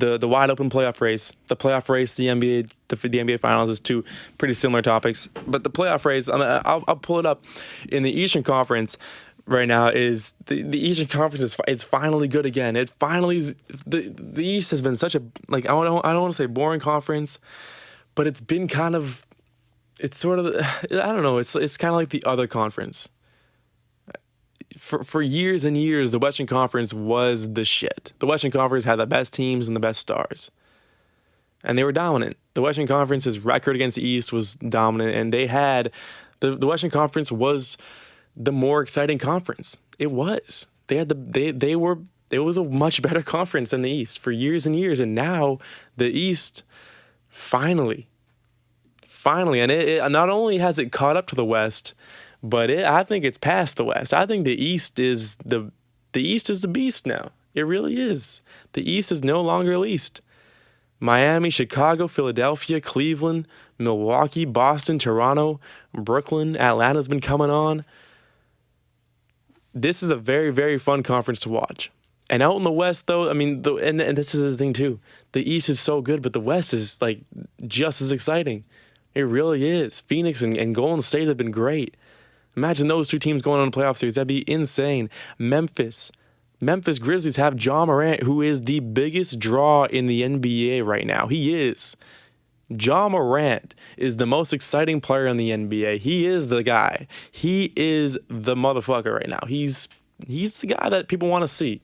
the wide open playoff race, the NBA Finals is two pretty similar topics. But the playoff race, I'll pull it up in the Eastern Conference. Right now is the Eastern Conference is it's finally good again. It finally is, the East has been such a I don't want to say boring conference, but it's been kind of it's sort of I don't know, it's kind of like the other conference. For years and years, the Western Conference was the shit. The Western Conference had the best teams and the best stars, and they were dominant. The Western Conference's record against the East was dominant, and they had the Western Conference was the more exciting conference. It was. They had they were. It was a much better conference than the East for years and years, and now the East finally, and it not only has it caught up to the West, but I think it's past the West. I think the East is the East is the beast now. It really is. The East is no longer least. Miami, Chicago, Philadelphia, Cleveland, Milwaukee, Boston, Toronto, Brooklyn, Atlanta's been coming on. This is a very, very fun conference to watch. And out in the West, though, I mean, and this is the thing, too. The East is so good, but the West is, like, just as exciting. It really is. Phoenix and Golden State have been great. Imagine those two teams going on a playoff series. That'd be insane. Memphis Grizzlies have Ja Morant, who is the biggest draw in the NBA right now. He is. Ja Morant is the most exciting player in the NBA. He is the guy. He is the motherfucker right now. He's the guy that people want to see.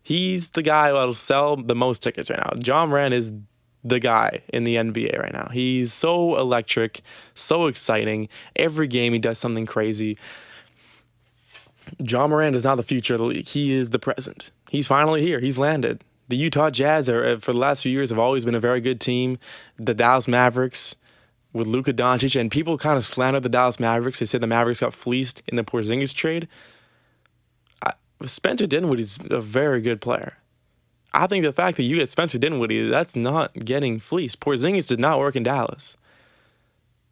He's the guy that'll sell the most tickets right now. Ja Morant is the guy in the NBA right now. He's so electric, so exciting. Every game he does something crazy. Ja Morant is not the future of the league. He is the present. He's finally here. He's landed. The Utah Jazz for the last few years have always been a very good team. The Dallas Mavericks with Luka Doncic, and people kind of slander the Dallas Mavericks. They said the Mavericks got fleeced in the Porzingis trade. Spencer Dinwiddie's a very good player. I think the fact that you get Spencer Dinwiddie, that's not getting fleeced. Porzingis did not work in Dallas.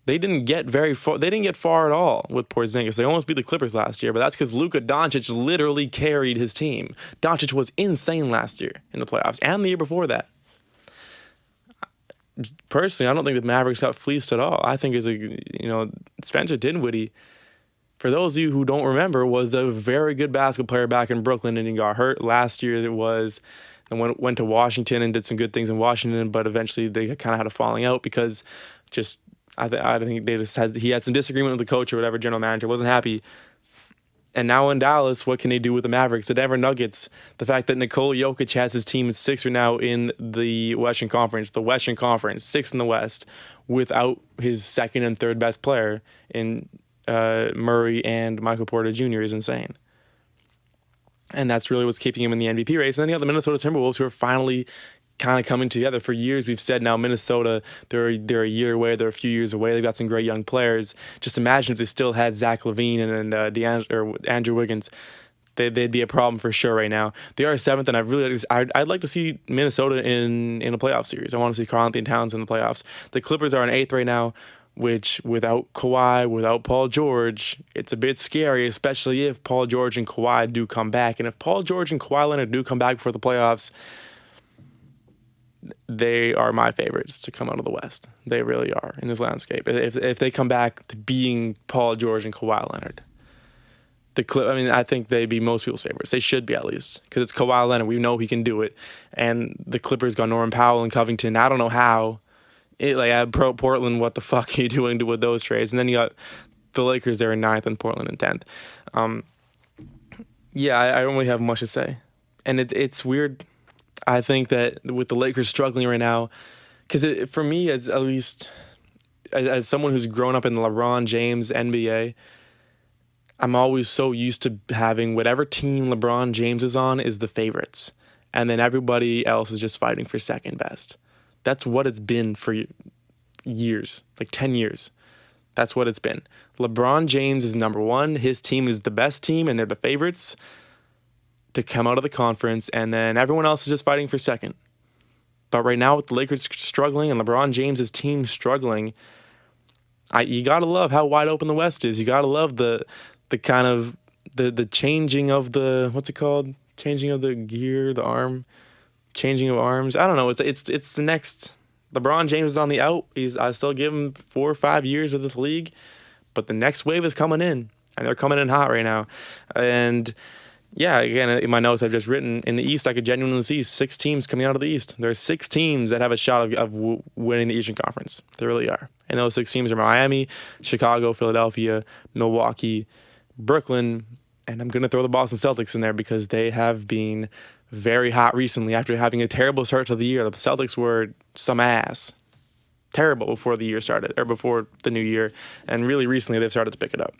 They didn't get very far. They didn't get far at all with Porzingis. They almost beat the Clippers last year, but that's because Luka Doncic literally carried his team. Doncic was insane last year in the playoffs and the year before that. Personally, I don't think the Mavericks got fleeced at all. I think Spencer Dinwiddie, for those of you who don't remember, was a very good basketball player back in Brooklyn, and he got hurt last year. And went to Washington and did some good things in Washington, but eventually they kind of had a falling out because I think he had some disagreement with the coach or whatever, general manager, wasn't happy. And now in Dallas, what can they do with the Mavericks? The Denver Nuggets, the fact that Nikola Jokic has his team at 6 right now in the Western Conference, 6th in the West, without his second and third best player in Murray and Michael Porter Jr. is insane. And that's really what's keeping him in the MVP race. And then you have the Minnesota Timberwolves, who are finally kind of coming together. For years, we've said now Minnesota, they're a year away, they're a few years away. They've got some great young players. Just imagine if they still had Zach LaVine and Andrew Wiggins. They'd be a problem for sure right now. They are 7th, and I'd like to see Minnesota in a playoff series. I want to see Karl-Anthony Towns in the playoffs. The Clippers are in 8th right now, which without Kawhi, without Paul George, it's a bit scary, especially if Paul George and Kawhi do come back. And if Paul George and Kawhi Leonard do come back before the playoffs, they are my favorites to come out of the West. They really are in this landscape. If they come back to being Paul George and Kawhi Leonard, I think they'd be most people's favorites. They should be, at least, because it's Kawhi Leonard. We know he can do it. And the Clippers got Norman Powell and Covington. I don't know how. Portland, what the fuck are you doing with those trades? And then you got the Lakers there in 9th and Portland in 10th. I don't really have much to say. And it's weird. I think that with the Lakers struggling right now, because for me, as someone who's grown up in the LeBron James NBA, I'm always so used to having whatever team LeBron James is on is the favorites. And then everybody else is just fighting for second best. That's what it's been for years, like 10 years. That's what it's been. LeBron James is number one. His team is the best team, and they're the favorites to come out of the conference, and then everyone else is just fighting for second. But right now, with the Lakers struggling and LeBron James' team struggling, you gotta love how wide open the West is. You gotta love the kind of the changing of the, what's it called? Changing of the gear, the arm. changing of arms. I don't know. It's the next. LeBron James is on the out. I still give him 4 or 5 years of this league, but the next wave is coming in, and they're coming in hot right now. And yeah, again, in my notes I've just written, in the East, I could genuinely see 6 teams coming out of the East. There are 6 teams that have a shot of winning the Eastern Conference. There really are. And those 6 teams are Miami, Chicago, Philadelphia, Milwaukee, Brooklyn, and I'm going to throw the Boston Celtics in there because they have been very hot recently after having a terrible start to the year. The Celtics were some ass. Terrible before the year started, or before the new year. And really recently they've started to pick it up.